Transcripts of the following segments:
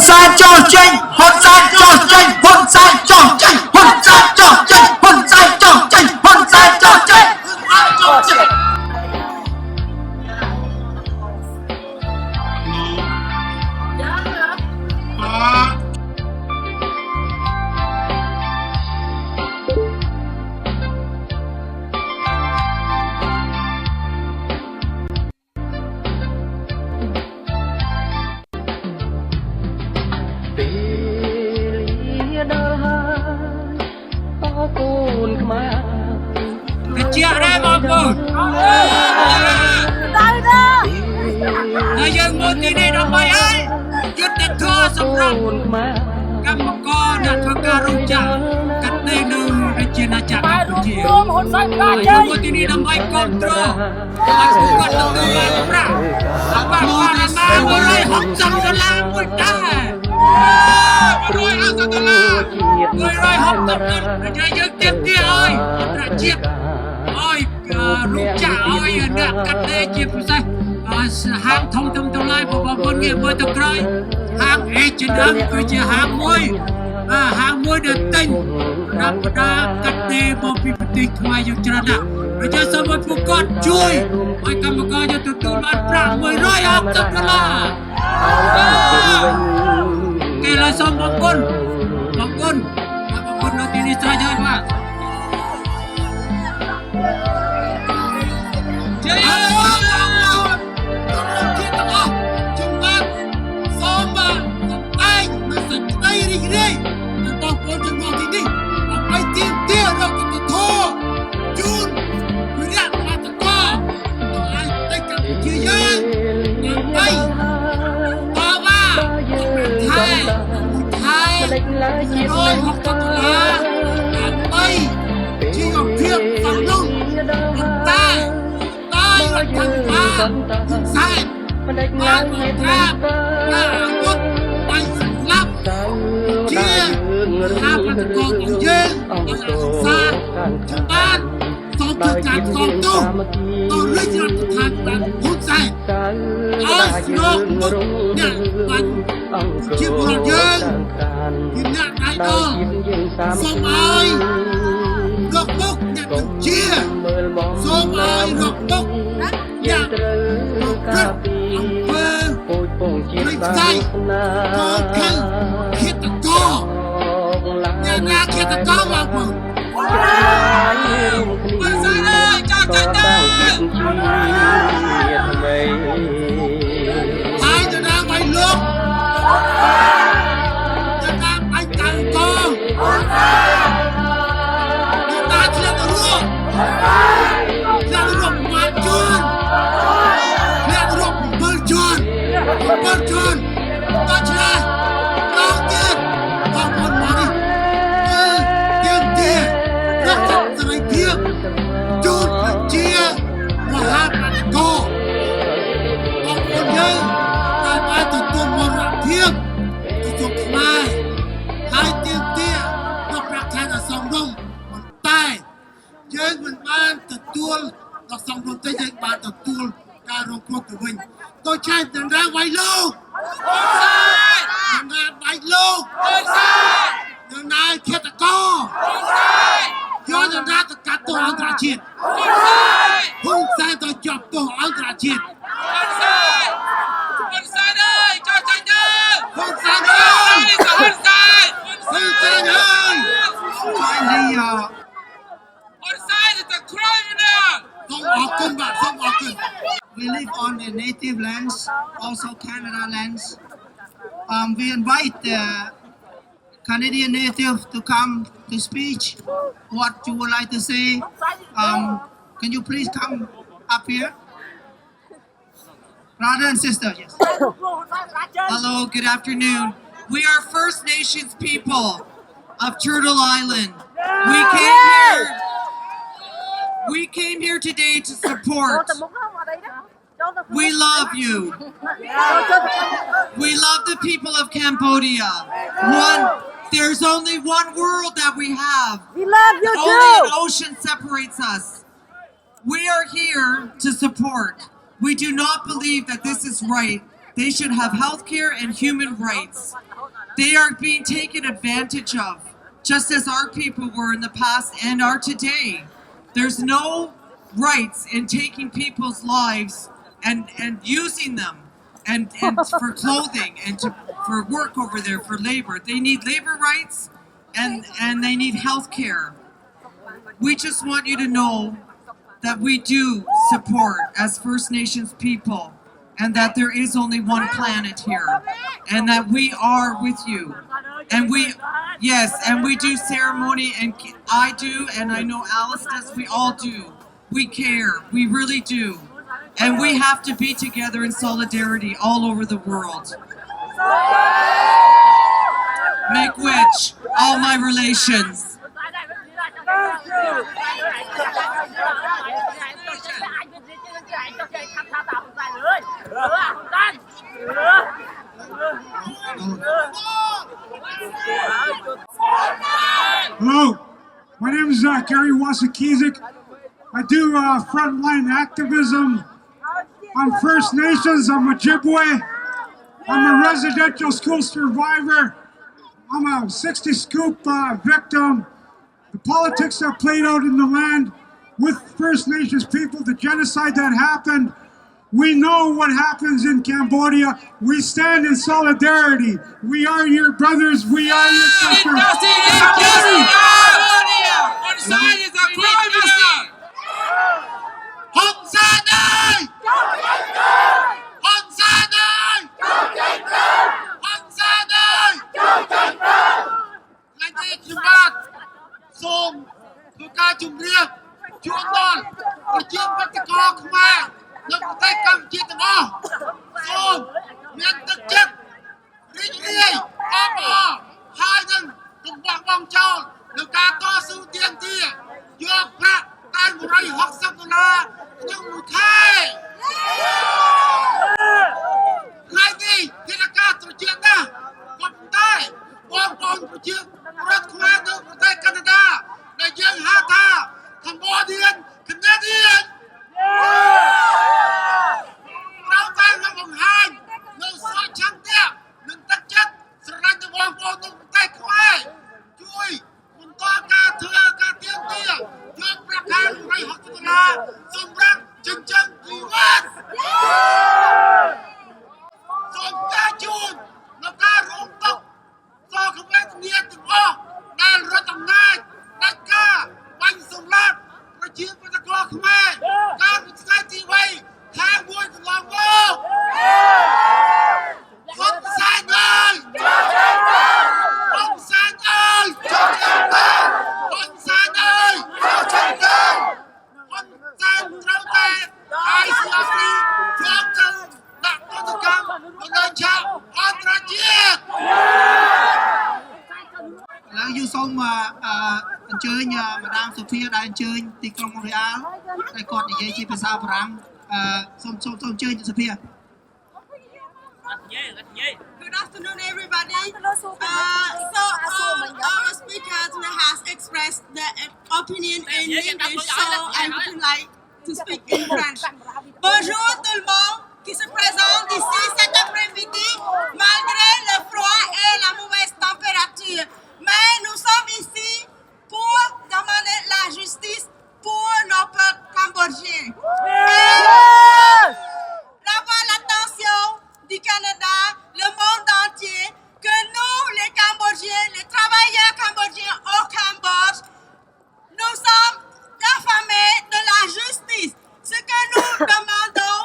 sai cho tranh hôn sai cho tranh hôn sai cho tranh hôn sai cho tranh hôn sai cho tranh hôn sai cho tranh chia đây mọi người dân một tí này đồng bày ấy nhất định thua sông rộng các một con đã thua ca rung chạm cắt tên nữ để chia na chạm các phụ chiều một tí này đồng bày control aku bukan tentu yang berat apa yang mau mulai học tập cho làm người ta rồi học tập cho làm người rồi học tập để cho dân tiếp kia ơi đã chiếc ôi rung chạm ơi đã cắt tên chiếc phụ say hàng thông tâm tương lai của bọn nghĩa mới thực rồi hàng ế trên ấm cứ chỉ hàng môi được tinh đã cắt tê bộ phim tịch ngoài dùng chân đạo rồi cho sớm một phút con chui ôi cầm một con cho tụi tụi loạt rạng mới rồi học tập đó là kể là xong bóng quân nó tìm đi xa chơi mà chơi rồi học tập là Tây chỉ học thiện bằng lung ta là thằng ta sai ba người ta là một tay lắm chia hai là con của duyên xa chúng ta xong thực trạng xong tu tôi lấy ra thực hành là hút sai ở nó một nhận bánh chia một duyên thì nhận ai đó xong ai gọc bốc nhận được chia xong ai gọc bốc nhận được rất ông phê lấy sai có khăn khiết tật co nhà khiết tật co vào mừng ôi sai đây cho ai cho đang quay lúc cho đang anh càng con chúng ta chưa có luôn là được ngoan chuồn là được bơ chuồn ta chưa đầu tiên ta muốn nói tiền tiền rất thật rồi kia chút là chia và hai là cô còn con nhớ ta phải tự tuân một rạng thiêng tự tuân mai hai tiền tia đọc rạc thành ở sông đông một tay chơi mình ban tự tuân đọc sông đông tới dạy ban tự tuân ca rong quốc của mình tôi chạy từ ra quay lâu từ ra bạch lâu từ ra thiết là co do từ ra từ cả tổ ăn trả chuyện không sai tôi chọc tổ ăn trả chuyện Con sai đây, cho tranh đây. không sai đâu Con sai. không sai đâu sai đi Con sai thì ta crime nè. không học cân bạn không học cân. We live on the native lands, also Canada lands. We invite the Canadian native to come to speech. What you would like to say? Can you please come up here? Brother and sister, yes. Hello, good afternoon. We are First Nations people of Turtle Island. We came here today to support. We love you. We love the people of Cambodia. There's only one world that we have. We love you Only an too. ocean separates us. We are here to support. We do not believe that this is right, They should have health care and human rights. They are being taken advantage of, just as our people were in the past and are today. There's no rights in taking people's lives and using them and for clothing and for work over there, for labor. They need labor rights and they need health care. We just want you to know that we do support as First Nations people, and that there is only one planet here, and that we are with you. And we do ceremony, and I do, and I know Alice does, we all do. We care, we really do. And we have to be together in solidarity all over the world. Make-Witch, all my relations. Hello, my name is Gary Wasikizek. I do frontline activism on First Nations. I'm Ojibwe. I'm a residential school survivor. I'm a 60 scoop victim. The politics that played out in the land with First Nations people, the genocide that happened. We know what happens in Cambodia. We stand in solidarity. We are your brothers. We are your sisters. On side is a criminal. Hong Sanai! Hong Sanai! Hong Sanai! ថ្ងៃនេះខ្ញុំបាទសូមធ្វើការជំរាបជូនដល់ប្រជាពលរដ្ឋខ្មែរនៅប្រទេសកម្ពុជាទាំងអស់សូមមានទឹកចិត្តរីករាយអបអរហើយនឹងកុំបោះបង់ចោលនៅការតស៊ូទាមទារយកប្រាក់តែ$160ក្នុងមួយខែថ្ងៃនេះជាការត្រជាក់ណាស់ក៏ប៉ុន្តែបងប្អូនប្រជាពលរដ្ឋខ្មែរនៅប្រទេសកាណាដាដែលយើងហៅថា Cambodian Canadian เราតែនឹងបង្ហាញនៅសោកឆន្ទៈនិងទឹកចិត្តស្រឡាញ់ដល់បងប្អូននៅប្រទេសខ្មែរជួយបន្តការធ្វើការទៀមទាយកប្រាក់ខែ$160សម្រាប់ចិញ្ចឹមជីវិតសូមតែជូននៅការរួមទុកសោកក្បែរគ្នាទាំងអស់ដែលរដ្ឋអំណាចដាច់ការបាញ់សម្លាប់ប្រជាពលរដ្ឋខ្មែរកាលពីថ្ងៃទី3 ខែ 1 កន្លងមកហ៊ុនសែនអើយហ៊ុនសែនអើយហ៊ុនសែនអើយហ៊ុនសែនត្រូវតែ ICRC ចូលទៅដាក់ទណ្ឌកម្មបណ្ដាឆាកអន្តរជាតិ ឡើងយើងសូមអញ្ជើញម្ដាមសូភីដែលអញ្ជើញទីក្រុងម៉ូនរេអាល់ដែលគាត់និយាយជាភាសាបារាំងសូមអញ្ជើញសូភី Good afternoon, everybody. Our speakers has expressed their opinion in English, so I would like to speak in French. Bonjour tout le monde qui se présente ici cet après-midi, malgré le froid et la mauvaise température. Mais nous sommes ici pour demander la justice pour nos peuples cambodgiens. D'avoir l'attention du Canada, le monde entier, que nous, les Cambodgiens, les travailleurs cambodgiens au Cambodge, nous sommes affamés de la justice. Ce que nous demandons,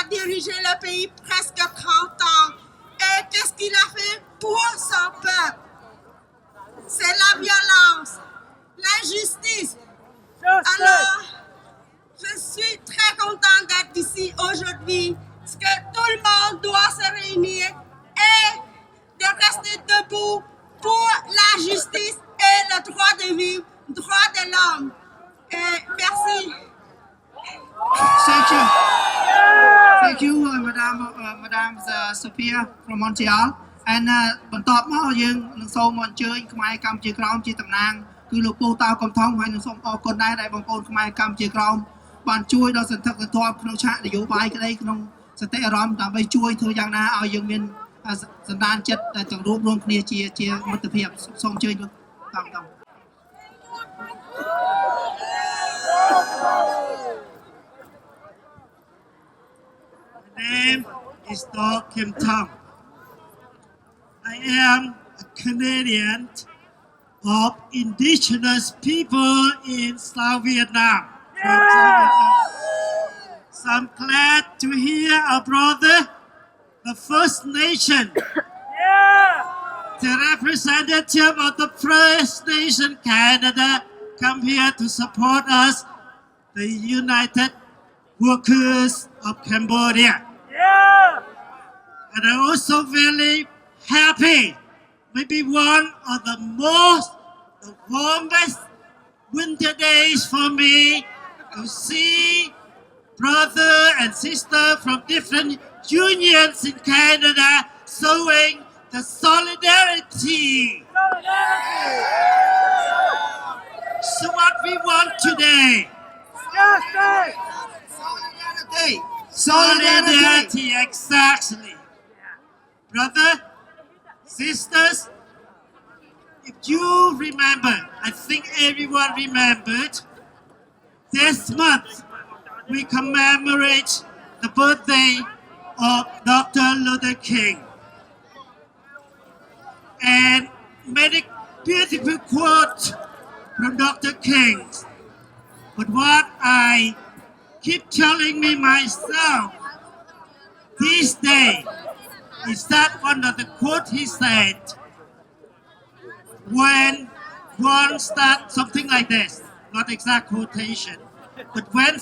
a dirigé le pays presque 30 ans. Et qu'est-ce qu'il a fait pour son peuple? C'est la violence, l'injustice. Alors, je suis très contente d'être ici aujourd'hui, parce que tout le monde doit se réunir et de rester debout pour la justice et le droit de vivre, droit de l'homme. Et merci. Thank you, Madame Sophia from Montreal. And បន្ទាប់មកយើងនឹងសូមអញ្ជើញខ្មែរកម្ពុជាក្រោមជាតំណាងគឺលោកពូតាកំថងហើយនឹងសូមអរគុណដែរដែលបងប្អូនខ្មែរកម្ពុជាក្រោមបានជួយដល់សន្ធឹកសន្ធាប់ក្នុងឆាកនយោបាយក្តីក្នុងសតិអារម្មណ៍ដើម្បីជួយធ្វើយ៉ាងណាឲ្យយើងមានសន្តានចិត្តទាំងរួមរួមគ្នាជាមិត្តភាពសូមអញ្ជើញលោកតាម My name is Dog Kim Tong. I am a Canadian of indigenous people in South Vietnam. So I'm glad to hear our brother, the First Nation, the representative of the First Nation Canada, come here to support us, the United Workers of Cambodia. And I'm also very happy, maybe one of the warmest winter days for me to see brother and sister from different unions in Canada showing the solidarity. So what we want today? Solidarity, exactly. Brother, sisters, if you remember, I think everyone remembered, this month we commemorate the birthday of Dr. Luther King. And many beautiful quotes from Dr. King. But what I keep telling me myself this day is that one of the quotes he said, when one starts something like this, not exact quotation, but when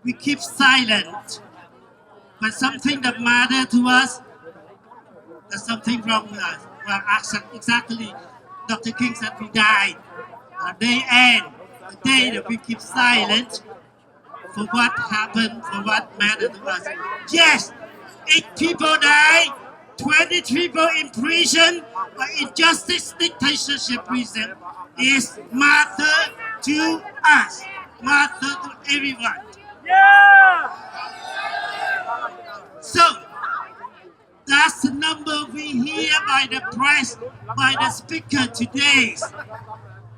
we keep silent, but something that matters to us, there's something wrong with us. Well, exactly, Dr. King said we died. Day end, the day that we keep silent for what happened, for what mattered to us. Yes, 8 people died, 20 people in prison, but injustice, dictatorship prison is matter to us, matter to everyone. So, that's the number we hear by the press, by the speaker today.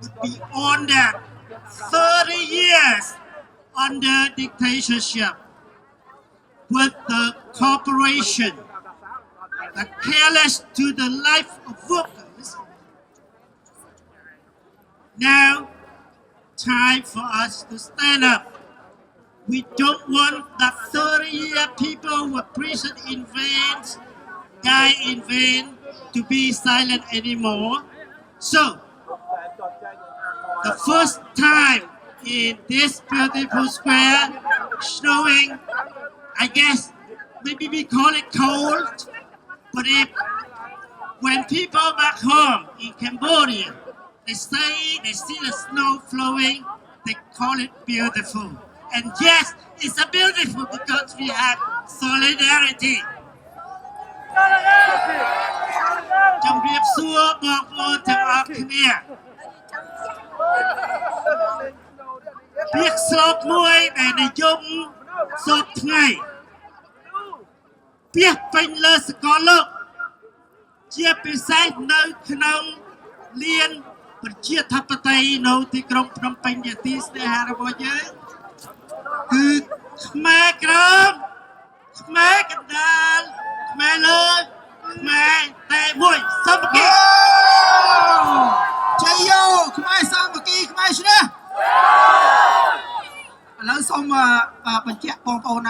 But beyond that, 30 years under dictatorship with the corporation that careless to the life of workers. Now, time for us to stand up. We don't want that 30-year people who were prison in vain, die in vain, to be silent anymore. So, the first time in this beautiful square, snowing, I guess, maybe we call it cold, but when people back home in Cambodia, they see the snow flowing, they call it beautiful. And yes, it's a beautiful because we have solidarity. ជំរាបសួរបងប្អូនទាំងអស់គ្នាពាក្យស្លោកមួយដែលនិយមសពថ្ងៃពាក្យពេញលើសកលលោកជាពិសេសនៅក្នុងលានប្រជាធិបតេយ្យនៅទីក្រុងភ្នំពេញជាទីស្នេហារបស់យើងគឺខ្មែរក្រមខ្មែរកណ្ដាលខ្មែរលើខ្មែរតែមួយសាមគ្គីជ័យយោខ្មែរសាមគ្គីខ្មែរឈ្នះឥឡូវសូមបញ្ជាក់បងប្អូន